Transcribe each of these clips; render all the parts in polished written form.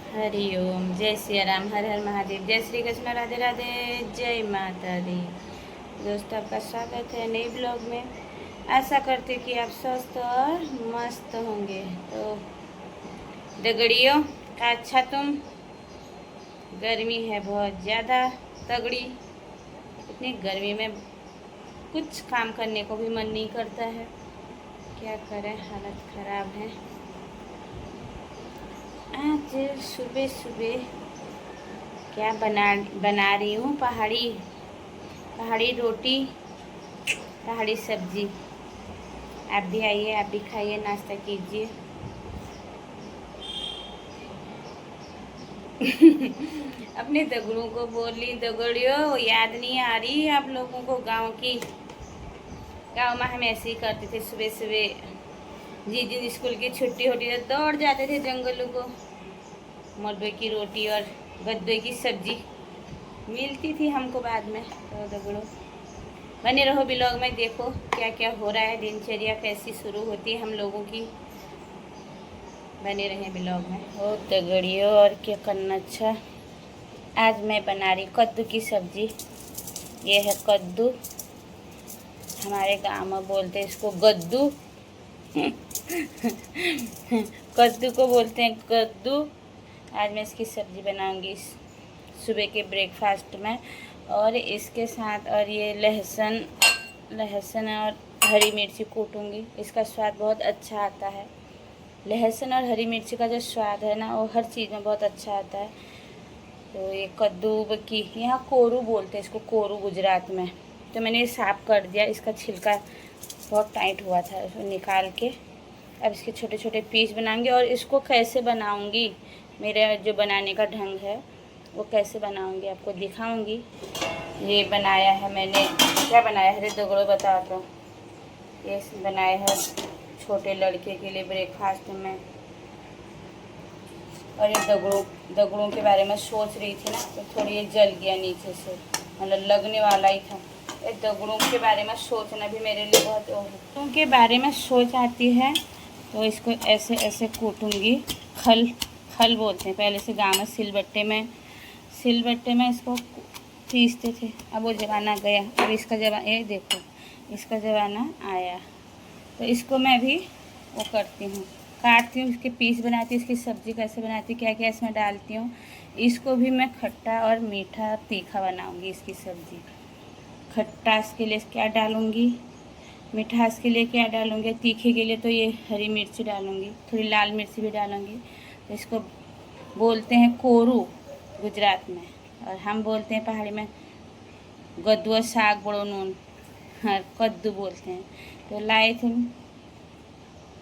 हरि ओम, जय सिया राम, हर हर महादेव, जय श्री कृष्ण, राधे राधे, जय माता दी। दोस्तों, आपका स्वागत है नए ब्लॉग में। आशा करते कि आप स्वस्थ और मस्त होंगे। तो दगड़ियों का अच्छा तुम, गर्मी है बहुत ज़्यादा तगड़ी। इतनी गर्मी में कुछ काम करने को भी मन नहीं करता है, क्या करें, हालत ख़राब है। आज सुबह सुबह क्या बना रही हूँ, पहाड़ी पहाड़ी रोटी, पहाड़ी सब्जी। आप भी आइए, आप भी खाइए, नाश्ता कीजिए। अपने दगड़ों को बोल ली, दगड़ियों याद नहीं आ रही आप लोगों को गांव की? गांव में हम ऐसे ही करते थे, सुबह सुबह जिस दिन स्कूल की छुट्टी होती थी दौड़ जाते थे जंगलों को। मलबे की रोटी और गद्दे की सब्जी मिलती थी हमको बाद में। तो दगड़ों बने रहो ब्लॉग में, देखो क्या क्या हो रहा है, दिनचर्या कैसी शुरू होती है हम लोगों की। बने रहे ब्लॉग में। ओ दगड़ियों, और क्या करना। अच्छा, आज मैं बना रही कद्दू की सब्जी। ये है कद्दू, हमारे गांव में बोलते हैं इसको गद्दू। कद्दू को बोलते हैं कद्दू। आज मैं इसकी सब्जी बनाऊंगी सुबह के ब्रेकफास्ट में। और इसके साथ और ये लहसुन लहसुन और हरी मिर्ची कूटूंगी। इसका स्वाद बहुत अच्छा आता है। लहसुन और हरी मिर्ची का जो स्वाद है ना, वो हर चीज़ में बहुत अच्छा आता है। तो ये कद्दू की यहाँ कोरू बोलते हैं इसको, कोरू गुजरात में। तो मैंने ये साफ़ कर दिया, इसका छिलका बहुत टाइट हुआ था, इसको निकाल के अब इसके छोटे छोटे पीस बनाऊंगी। और इसको कैसे बनाऊंगी, मेरा जो बनाने का ढंग है वो कैसे बनाऊंगी आपको दिखाऊंगी। ये बनाया है मैंने, क्या बनाया है दगड़ों बताता हूँ। ये बनाया है छोटे लड़के के लिए ब्रेकफास्ट में। और ये दगड़ों के बारे में सोच रही थी ना, तो थोड़ी ये जल गया नीचे से, मतलब लगने वाला ही था। ये दगड़ों के बारे में सोचना भी मेरे लिए बहुत दगड़ों के बारे में सोच आती है। तो इसको ऐसे ऐसे कूटूंगी। खल खल बोलते हैं पहले से गाँव में, सिलबट्टे में इसको पीसते थे। अब वो ज़माना गया, अब इसका ज़माना, ये देखो इसका ज़माना आया। तो इसको मैं भी वो करती हूँ, काटती हूँ, इसके पीस बनाती हूँ, इसकी सब्ज़ी कैसे बनाती हूँ, क्या क्या इसमें डालती हूँ। इसको भी मैं खट्टा और मीठा तीखा बनाऊँगी इसकी सब्ज़ी। खट्टास के लिए क्या डालूँगी, मिठास के लिए क्या डालूँगी, तीखे के लिए तो ये हरी मिर्ची डालूँगी, थोड़ी लाल मिर्ची भी डालूँगी। तो इसको बोलते हैं कोरू गुजरात में, और हम बोलते हैं पहाड़ी में गद्दुआ साग बड़ो नून, हाँ कद्दू बोलते हैं। तो लाए थे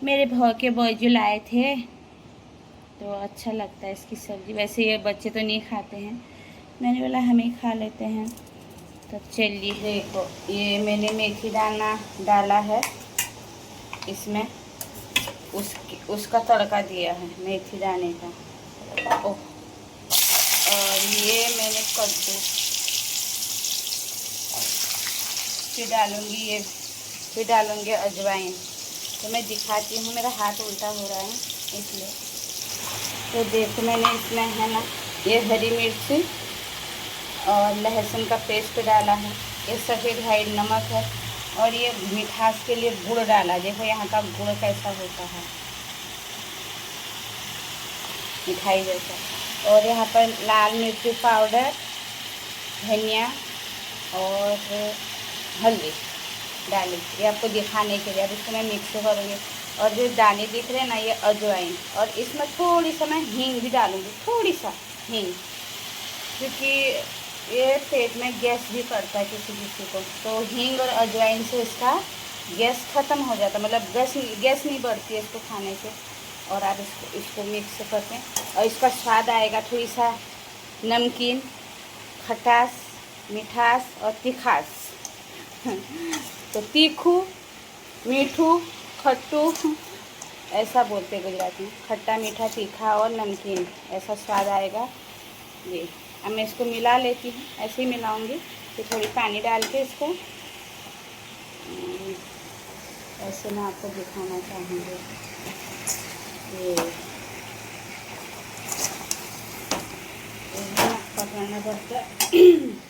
मेरे भाव के बॉयजू, लाए थे। तो अच्छा लगता है इसकी सब्ज़ी। वैसे ये बच्चे तो नहीं खाते हैं, मैंने बोला हम ही खा लेते हैं। तो चलिए देखो, ये मैंने मेथी दाना डाला है इसमें, उसका तड़का दिया है मेथी दाने का। ओह, और ये मैंने कद्दू फिर डालूँगी, ये फिर डालूँगी अजवाइन। तो मैं दिखाती हूँ, मेरा हाथ उल्टा हो रहा है इसलिए। तो देखो मैंने इसमें है ना, ये हरी मिर्ची और लहसुन का पेस्ट डाला है, ये सफ़ेद वाइट नमक है, और ये मिठास के लिए गुड़ डाला। देखो यहाँ का गुड़ कैसा होता है, मिठाई जैसा। और यहाँ पर लाल मिर्ची पाउडर, धनिया और हल्दी डाली, ये आपको दिखाने के लिए। अब इसको मैं मिक्स करूँगी। और जो दाने दिख रहे हैं ना, ये अजवाइन, और इसमें थोड़ी सा मैं हींग भी डालूँगी, थोड़ी सा हींग, क्योंकि ये पेट में गैस भी करता है किसी किसी को। तो हींग और अजवाइन से इसका गैस ख़त्म हो जाता है, मतलब गैस नहीं बढ़ती है इसको खाने से। और आप इसको मिक्स करते हैं, और इसका स्वाद आएगा थोड़ी सा नमकीन, खटास, मिठास और तीखास। तो तीखू, मीठू, खट्टू ऐसा बोलते हैं गुजराती में, खट्टा मीठा तीखा और नमकीन, ऐसा स्वाद आएगा ये। अब मैं इसको मिला लेती हूँ, ऐसे ही मिलाऊंगी। फिर थोड़ी पानी डाल के इसको ऐसे मैं आपको दिखाना चाहूँगी। ये करना पड़ता है।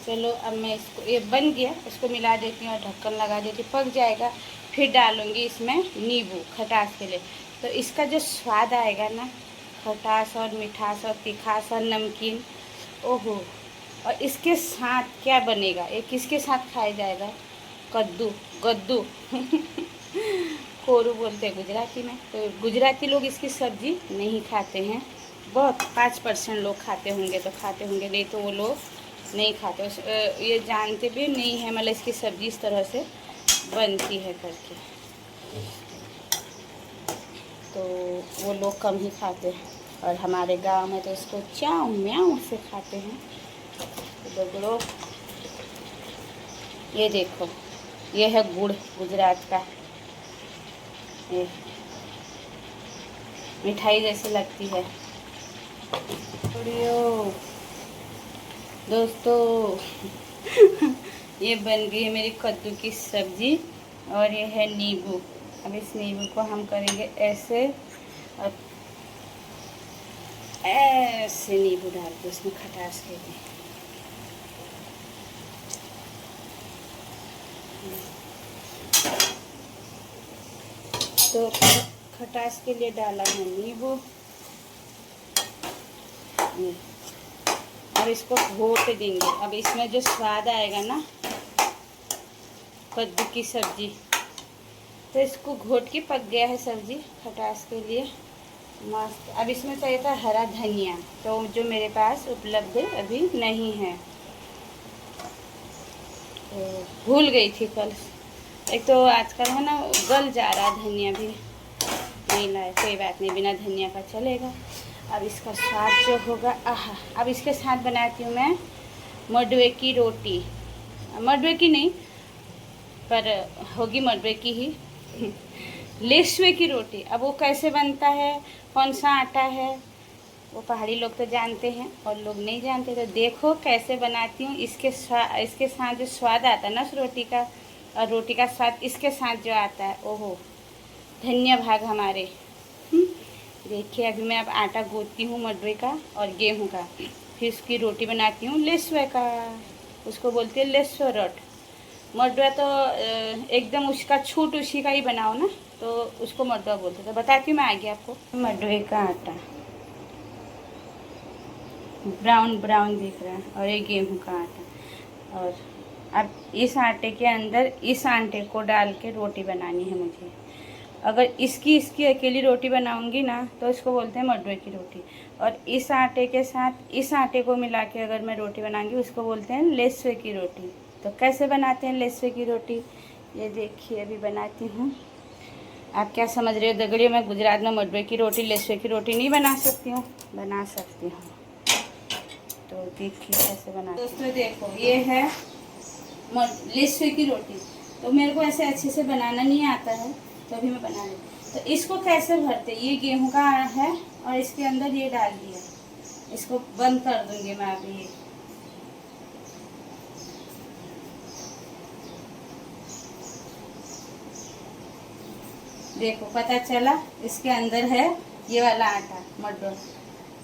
चलो अब मैं इसको, ये बन गया, इसको मिला देती हूँ और ढक्कन लगा देती हूँ, पक जाएगा। फिर डालूँगी इसमें नींबू खटास के लिए, तो इसका जो स्वाद आएगा ना, खटास और मिठास और तीखास और नमकीन, ओहो। और इसके साथ क्या बनेगा, ये किसके साथ खाया जाएगा, कद्दू, गद्दू कोरू बोलते हैं गुजराती में। तो गुजराती लोग इसकी सब्ज़ी नहीं खाते हैं, बहुत 5% लोग खाते होंगे, तो खाते होंगे, नहीं तो वो लोग नहीं खाते। ये जानते भी नहीं है, मतलब इसकी सब्ज़ी इस तरह से बनती है करके, तो वो लोग कम ही खाते हैं। और हमारे गांव में तो इसको चाव म्याव से खाते हैं। तो दोगड़ो, ये देखो, ये है गुड़ गुजरात का, ये मिठाई जैसी लगती है। दोस्तों ये बन गई है मेरी कद्दू की सब्ज़ी, और ये है नींबू। अब इस नींबू को हम करेंगे ऐसे, और ऐसे नींबू डाल के इसमें खटास के लिए। तो खटास के लिए डाला है नींबू, और इसको घोट देंगे। अब इसमें जो स्वाद आएगा ना कद्दू की सब्ज़ी, तो इसको घोट के पक गया है सब्ज़ी खटास के लिए मस्त। अब इसमें चाहिए था हरा धनिया, तो जो मेरे पास उपलब्ध अभी नहीं है, तो भूल गई थी कल। एक तो आजकल है ना गल जा रहा, धनिया भी नहीं लाए, कोई बात नहीं, बिना धनिया का चलेगा। अब इसका स्वाद जो होगा, आहा। अब इसके साथ बनाती हूँ मैं मडवे की रोटी, मडवे की नहीं पर होगी मडवे की ही लेसवे की रोटी। अब वो कैसे बनता है, कौन सा आटा है, वो पहाड़ी लोग तो जानते हैं और लोग नहीं जानते, तो देखो कैसे बनाती हूँ। इसके साथ जो स्वाद आता है ना उस रोटी का, और रोटी का स्वाद इसके साथ जो आता है, ओहो धन्य भाग हमारे। देखिए अभी मैं अब आटा गूंथती हूँ मडवे का और गेहूँ का, फिर उसकी रोटी बनाती हूँ लेसवे का, उसको बोलते हैं लेसवे रोट। मडवा तो एकदम उसका छूट उसी का ही बनाओ ना, तो उसको मडवा बोलते। तो बताती हूँ मैं आगे आपको। मडवे का आटा ब्राउन ब्राउन दिख रहा है, और ये गेहूँ का आटा, और अब इस आटे के अंदर इस आटे को डाल के रोटी बनानी है मुझे। अगर इसकी अकेली रोटी बनाऊंगी ना, तो इसको बोलते हैं मडवे की रोटी, और इस आटे के साथ इस आटे को मिला के अगर मैं रोटी बनाऊंगी, उसको बोलते हैं लेसवे की रोटी। तो कैसे बनाते हैं लेसवे की रोटी, ये देखिए अभी बनाती हूँ। आप क्या समझ रहे हो दगड़ियों, मैं गुजरात में मडवे की रोटी लेसवे की रोटी नहीं बना सकती हूँ? बना सकती हूँ। तो देखिए कैसे बनाती हूँ। दोस्तों देखो, ये है लेसवे की रोटी। तो मेरे को ऐसे अच्छे से बनाना नहीं आता है, तो अभी मैं बना रही। तो इसको कैसे भरते, ये गेहूं का है और इसके अंदर ये डाल दिया, इसको बंद कर दूंगी मैं अभी। ये देखो पता चला, इसके अंदर है ये वाला आटा मडवा।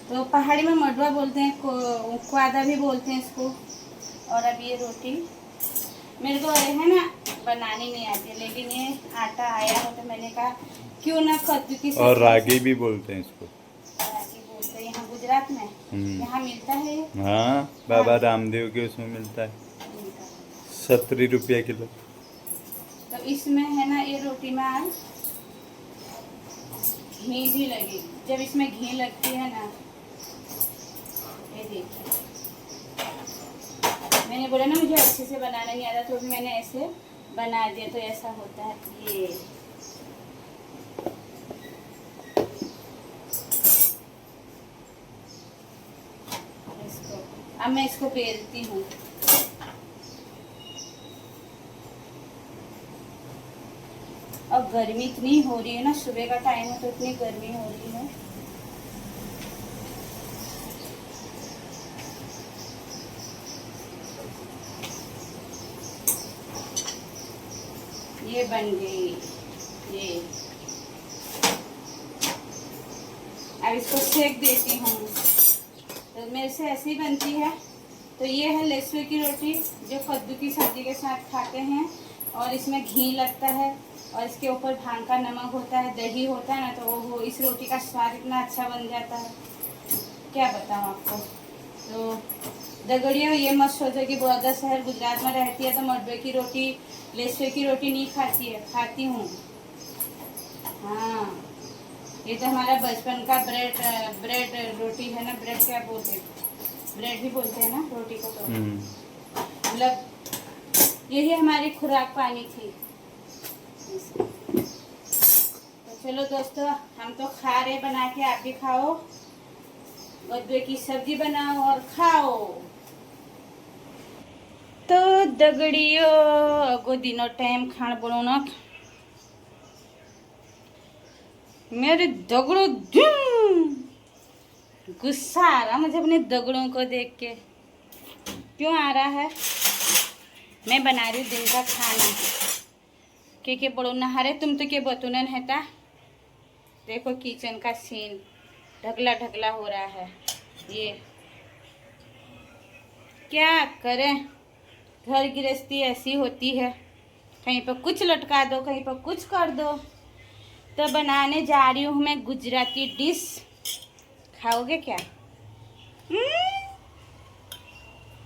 तो पहाड़ी में मडवा बोलते हैं, क्वादा भी बोलते हैं इसको। और अब ये रोटी मेरे को है ना बनानी नहीं आती, लेकिन ये आटा आया है, तो मैंने कहा क्यों ना कद्दू की। और रागी भी बोलते हैं इसको, रागी बोलते हैं यहाँ गुजरात में, यहाँ मिलता है। हाँ, बाबा रामदेव के उसमें मिलता है, 70 रुपया किलो। तो इसमें है ना ये रोटी में आज घी भी लगेगी। जब इसमें घी लगती है ना, ये देखिए मैंने बोला ना मुझे अच्छे से बनाना नहीं आता, तो भी मैंने ऐसे बना दिया, तो ऐसा होता है ये। अब मैं इसको बेलती हूँ। अब गर्मी इतनी हो रही है ना, सुबह का टाइम है तो इतनी गर्मी हो रही है। ये बन गई ये। अब इसको सेक देती हूँ। तो मेरे से ऐसी ही बनती है। तो ये है लेसवे की रोटी जो कद्दू की सब्जी के साथ खाते हैं, और इसमें घी लगता है और इसके ऊपर भांग का नमक होता है, दही होता है ना, तो वो इस रोटी का स्वाद इतना अच्छा बन जाता है, क्या बताऊँ आपको। तो दगड़ियों, ये मत सोचो कि बड़ौदा शहर गुजरात में रहती है तो मडवे की रोटी, लेसवे की रोटी नहीं खाती है, खाती हूँ। हाँ, ये तो हमारा बचपन का ब्रेड रोटी है ना, ब्रेड क्या बोलते हैं, ब्रेड भी बोलते हैं ना रोटी को, तो मतलब यही हमारी खुराक पानी थी। तो चलो दोस्तों, हम तो खा रहे, बना के आप भी खाओ, कद्दू की सब्जी बनाओ और खाओ। तो दगड़ियो अगो दिनो टाइम खाण बनोना मेरे दगड़ों, गुस्सा आ रहा मुझे अपने दगड़ों को देख के। क्यों आ रहा है? मैं बना रही हूँ दिन का खाना। के बड़ो नहारे तुम तो के बतूनन है ता। देखो किचन का सीन ढगला ढगला हो रहा है। ये क्या करें, घर गृहस्थी ऐसी होती है, कहीं पर कुछ लटका दो, कहीं पर कुछ कर दो। तो बनाने जा रही हूँ मैं गुजराती डिश। खाओगे क्या?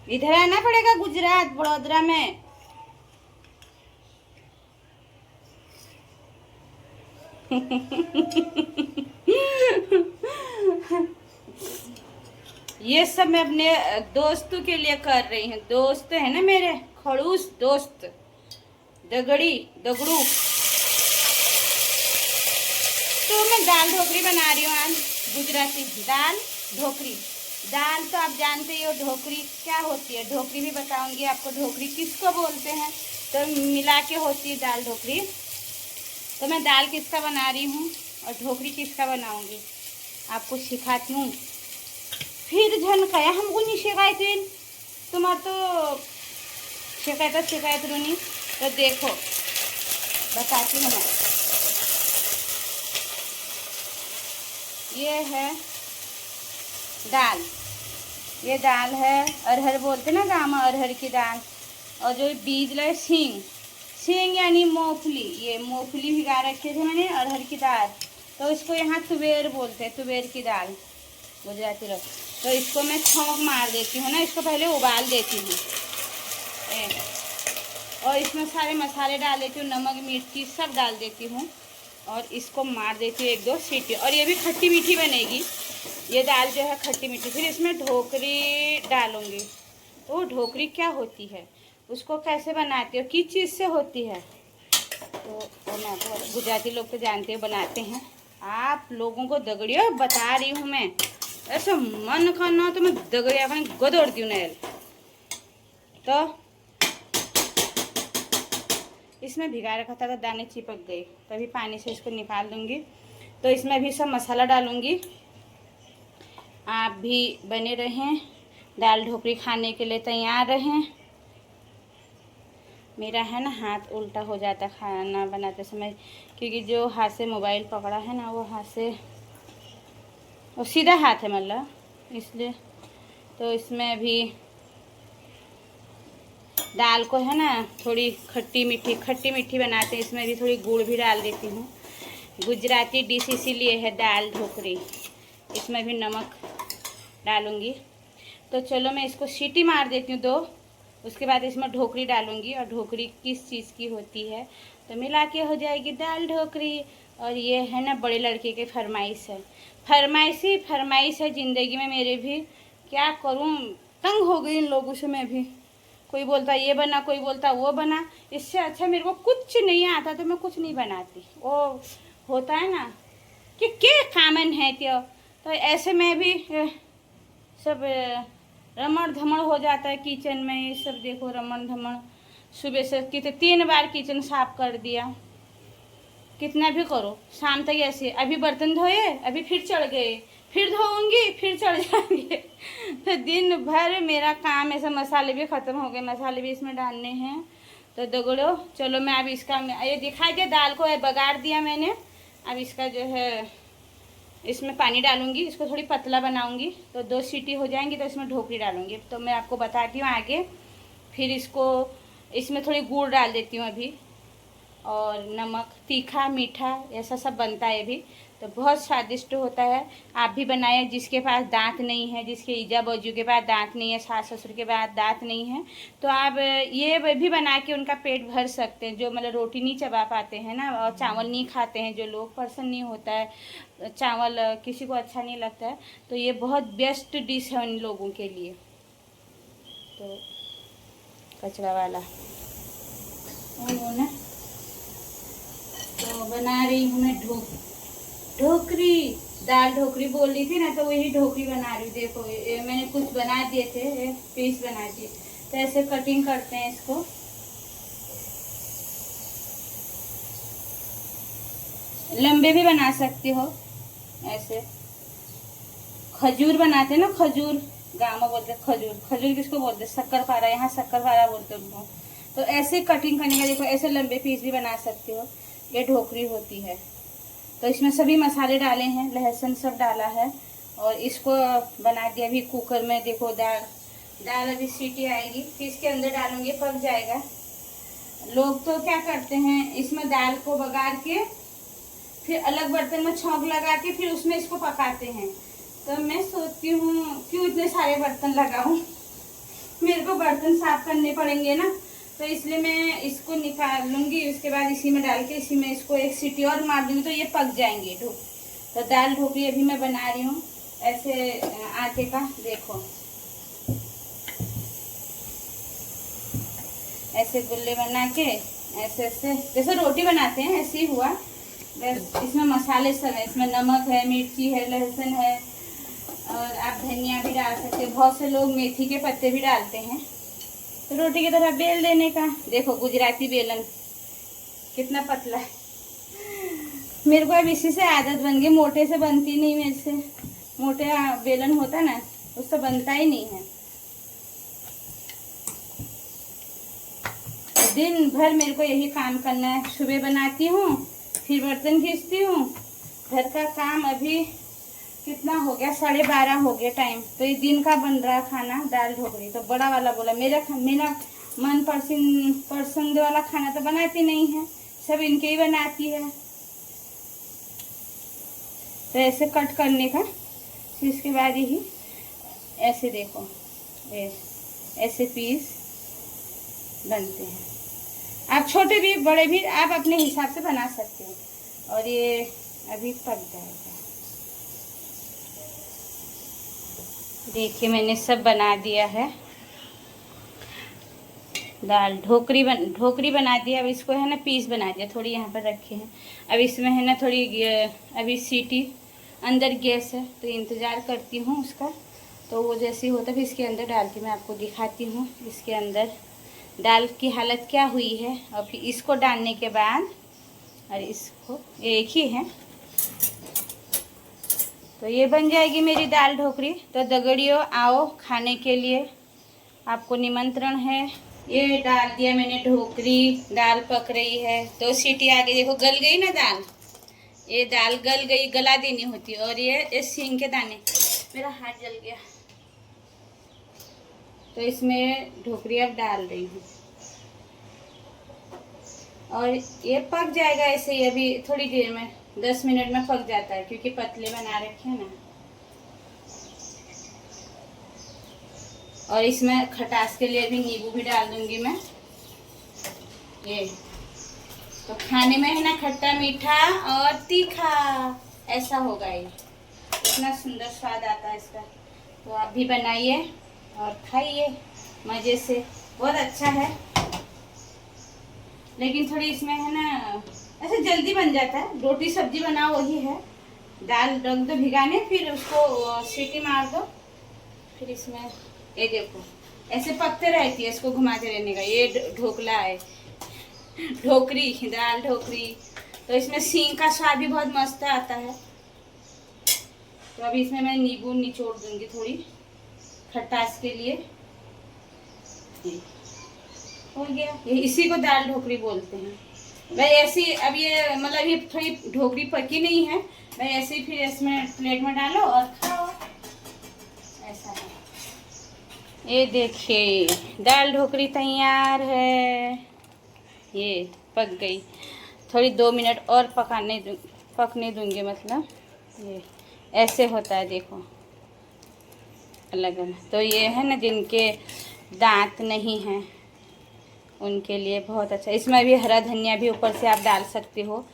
इधर आना पड़ेगा गुजरात, बड़ोदरा में। ये सब मैं अपने दोस्तों के लिए कर रही हूँ। दोस्त है ना मेरे, खड़ूस दोस्त, दगड़ू। तो मैं दाल ढोकरी बना रही हूँ आज, गुजराती दाल ढोकरी। दाल तो आप जानते ही हो, ढोकरी क्या होती है, ढोकरी भी बताऊंगी आपको, ढोकरी किसको बोलते हैं, तो मिला के होती है दाल ढोकरी। तो मैं दाल किसका बना रही हूँ और ढोकरी किसका बनाऊंगी आपको सिखाती हूँ। फिर झन कया हमको नहीं शिकायत, तुम्हारा तो शिकायत रूनी। तो देखो बताती हूँ मैं। ये है दाल, ये दाल है अरहर बोलते ना गाँव में, अरहर की दाल। और जो बीज लगे सींग यानी मूंगफली, ये मूंगफली भिगा रखे थे मैंने, अरहर की दाल। तो इसको यहाँ तुवेर बोलते हैं, तुवेर की दाल गुजराती लोग। तो इसको मैं छौंक मार देती हूँ ना, इसको पहले उबाल देती हूँ और इसमें सारे मसाले डाल देती हूँ, नमक मिर्ची सब डाल देती हूँ और इसको मार देती हूँ 1-2 सीटी। और ये भी खट्टी मीठी बनेगी, ये दाल जो है खट्टी मीठी। फिर इसमें ढोकरी डालूँगी। तो ढोकरी क्या होती है, उसको कैसे बनाते हो, किस चीज़ से होती है, तो मैं आपको, गुजराती लोग तो जानते हो बनाते हैं, आप लोगों को दगड़ियों बता रही हूँ मैं। ऐसा मन करना तो मैं दगड़िया अपने गदौड़ती हूँ नैल। तो इसमें भिगा रखा था तो दाने चिपक गए, तभी पानी से इसको निकाल दूँगी। तो इसमें भी सब मसाला डालूँगी। आप भी बने रहें, दाल ढोकरी खाने के लिए तैयार रहें। मेरा है ना हाथ उल्टा हो जाता खाना बनाते समय, क्योंकि जो हाथ से मोबाइल पकड़ा है ना, वो हाथ से, वो सीधा हाथ है मतलब, इसलिए। तो इसमें भी दाल को है ना थोड़ी खट्टी मीठी बनाते हैं, इसमें भी थोड़ी गुड़ भी डाल देती हूँ। गुजराती डिश इसीलिए है दाल ढोकरी। इसमें भी नमक डालूँगी। तो चलो मैं इसको सीटी मार देती हूँ 2, उसके बाद इसमें ढोकरी डालूँगी। और ढोकरी किस चीज़ की होती है, तो मिला के हो जाएगी दाल ढोकरी। और ये है ना बड़े लड़के की फरमाइश है, फरमाइश है ज़िंदगी में मेरे भी। क्या करूँ, तंग हो गई इन लोगों से मैं भी। कोई बोलता ये बना, कोई बोलता वो बना। इससे अच्छा मेरे को कुछ नहीं आता तो मैं कुछ नहीं बनाती। वो होता है ना कि क्या कामन है त्यो, तो ऐसे में भी सब रमण धमण हो जाता है किचन में। ये सब देखो रमण धमण, सुबह से कितने 3 बार किचन साफ कर दिया, कितना भी करो शाम तक ऐसे। अभी बर्तन धोए, अभी फिर चढ़ गए, फिर धोऊंगी, फिर चढ़ जाएंगे। तो दिन भर मेरा काम ऐसा। मसाले भी ख़त्म हो गए, मसाले भी इसमें डालने हैं। तो दगड़ो चलो मैं अब इसका, ये दिखाई दिया दाल को बगाड़ दिया मैंने। अब इसका जो है इसमें पानी डालूंगी, इसको थोड़ी पतला बनाऊंगी, तो 2 सीटी हो जाएंगी तो इसमें ढोकरी डालूंगी। तो मैं आपको बताती हूँ आगे। फिर इसको इसमें थोड़ी गुड़ डाल देती हूँ अभी, और नमक, तीखा मीठा ऐसा सब बनता है अभी, तो बहुत स्वादिष्ट होता है। आप भी बनाए, जिसके पास दांत नहीं है, जिसके ईजा बाजू के पास दांत नहीं है, सास ससुर के पास दांत नहीं है, तो आप ये भी बना के उनका पेट भर सकते हैं। जो मतलब रोटी नहीं चबा पाते हैं ना, और चावल नहीं खाते हैं, जो लोग पसंद नहीं होता है चावल, किसी को अच्छा नहीं लगता है, तो ये बहुत बेस्ट डिश है उन लोगों के लिए। तो कचरा वाला ना, तो बना रही हूँ मैं ढोकरी, दाल ढोकरी बोल रही थी ना, तो वही ढोकरी बना रही हूँ। देखो ये मैंने कुछ बना दिए थे, पीस बना दिए, तो ऐसे कटिंग करते हैं इसको। लंबे भी बना सकते हो ऐसे। खजूर बनाते हैं ना, खजूर गाँव में बोलते हैं खजूर। खजूर किसको बोलते हैं? शक्करपारा, यहाँ शक्करपारा बोलते हैं उनको। तो ऐसे कटिंग करने का, देखो ऐसे लंबे पीस भी बना सकते हो। ये ढोकरी होती है। तो इसमें सभी मसाले डाले हैं, लहसुन सब डाला है, और इसको बना दिया अभी कुकर में। देखो दाल अभी सीटी आएगी, फिर इसके अंदर डालूंगी, पक जाएगा। लोग तो क्या करते हैं, इसमें दाल को बगार के फिर अलग बर्तन में छौंक लगा के फिर उसमें इसको पकाते हैं। तो मैं सोचती हूँ क्यों इतने सारे बर्तन लगाऊं, मेरे को बर्तन साफ करने पड़ेंगे ना, तो इसलिए मैं इसको निकाल लूँगी। उसके बाद इसी में डाल के इसी में इसको एक सीटी और मार दूँगी, तो ये पक जाएंगे। तो दाल ढोकरी अभी मैं बना रही हूँ ऐसे आटे का। देखो ऐसे गुल्ले बना के ऐसे ऐसे जैसे रोटी बनाते हैं ऐसे ही हुआ। बस इसमें मसाले सब है, इसमें नमक है, मिर्ची है, लहसुन है, और आप धनिया भी डाल सकते हो। बहुत से लोग मेथी के पत्ते भी डालते हैं। तो रोटी की तरह बेल देने का। देखो गुजराती बेलन कितना पतला है। मेरे को अब इसी से आदत बन गई, मोटे से बनती नहीं मेरे से। मोटे बेलन होता ना, उससे बनता ही नहीं है। दिन भर मेरे को यही काम करना है। सुबह बनाती हूँ, फिर बर्तन खींचती हूँ, घर का काम। अभी कितना हो गया, 12:30 हो गया टाइम। तो ये दिन का बन रहा खाना दाल ढोकरी। तो बड़ा वाला बोला मेरा मन पसंद वाला खाना तो बनाती नहीं है, सब इनके ही बनाती है। तो ऐसे कट करने का, फिर इसके बाद यही ऐसे देखो ऐसे पीस बनते हैं। आप छोटे भी बड़े भी आप अपने हिसाब से बना सकते हो। और ये अभी पक जाएगा। देखिए मैंने सब बना दिया है, दाल ढोकरी बना दिया। अब इसको है ना पीस बना दिया, थोड़ी यहाँ पर रखे हैं। अब इसमें है ना थोड़ी अभी सीटी अंदर गैस है, तो इंतज़ार करती हूँ उसका। तो वो जैसे होता फिर इसके अंदर डालती, मैं आपको दिखाती हूँ इसके अंदर दाल की हालत क्या हुई है। और फिर इसको डालने के बाद, और इसको एक ही है, तो ये बन जाएगी मेरी दाल ढोकरी। तो दगड़ियों आओ खाने के लिए, आपको निमंत्रण है। ये डाल दिया मैंने ढोकरी, दाल पक रही है। 2 सीटी आ गई, देखो गल गई ना दाल। ये दाल गल गई, गला देनी होती है। और ये सींग के दाने, मेरा हाथ जल गया। तो इसमें ढोकरी अब डाल रही हूँ, और ये पक जाएगा ऐसे ही। अभी थोड़ी देर में 10 मिनट में पक जाता है, क्योंकि पतले बना रखे हैं ना। और इसमें खटास के लिए भी नींबू भी डाल दूंगी मैं। ये तो खाने में है ना खट्टा मीठा और तीखा ऐसा होगा, ये इतना सुंदर स्वाद आता है इसका। तो आप भी बनाइए और खाइए मज़े से, बहुत अच्छा है। लेकिन थोड़ी इसमें है ना ऐसे जल्दी बन जाता है। रोटी सब्जी बनाओ वही है, दाल रख दो भिगाने, फिर उसको सीटी मार दो, फिर इसमें ये देखो ऐसे पकते रहती है, इसको घुमाते रहने का। ये ढोकला है, ढोकरी, दाल ढोकरी। तो इसमें सींग का स्वाद भी बहुत मस्त आता है। तो अभी इसमें मैं नींबू निचोड़ दूंगी थोड़ी खटास के लिए। हो गया, ये इसी को दाल ढोकरी बोलते हैं। मैं ऐसी अब ये मतलब ये थोड़ी ढोकरी पकी नहीं है, मैं ऐसे ही फिर इसमें प्लेट में डालो और खाओ, ऐसा है। ये देखिए दाल ढोकरी तैयार है, ये पक गई। थोड़ी 2 मिनट और पकने दूंगी, मतलब ये ऐसे होता है देखो, अलग अलग। तो ये है ना जिनके दांत नहीं हैं उनके लिए बहुत अच्छा। इसमें भी हरा धनिया भी ऊपर से आप डाल सकते हो,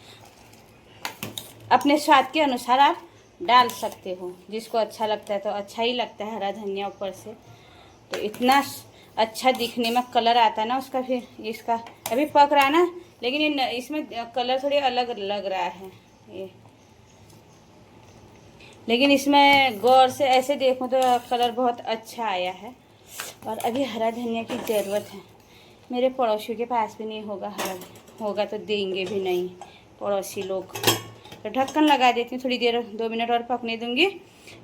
अपने स्वाद के अनुसार आप डाल सकते हो, जिसको अच्छा लगता है तो अच्छा ही लगता है हरा धनिया ऊपर से। तो इतना अच्छा दिखने में कलर आता है ना उसका। फिर इसका अभी पक रहा है ना, लेकिन ये इसमें कलर थोड़ी अलग लग रहा है ये, लेकिन इसमें गौर से ऐसे देखूं तो कलर बहुत अच्छा आया है। और अभी हरा धनिया की ज़रूरत है, मेरे पड़ोसियों के पास भी नहीं होगा, हरा होगा तो देंगे भी नहीं पड़ोसी लोग। तो ढक्कन लगा देती हूँ, थोड़ी देर 2 मिनट और पकने दूँगी,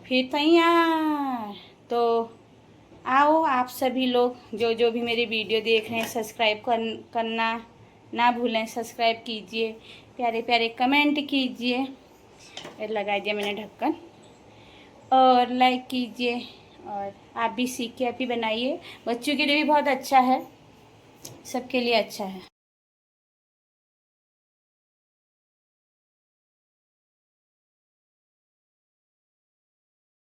फिर तैयार। तो आओ आप सभी लोग जो जो भी मेरी वीडियो देख रहे हैं, सब्सक्राइब करना ना भूलें, सब्सक्राइब कीजिए, प्यारे प्यारे कमेंट कीजिए। फिर लगा दिया मैंने ढक्कन, और लाइक कीजिए, और आप भी सीख के आप ही बनाइए, बच्चों के लिए भी बहुत अच्छा है, सबके लिए अच्छा है।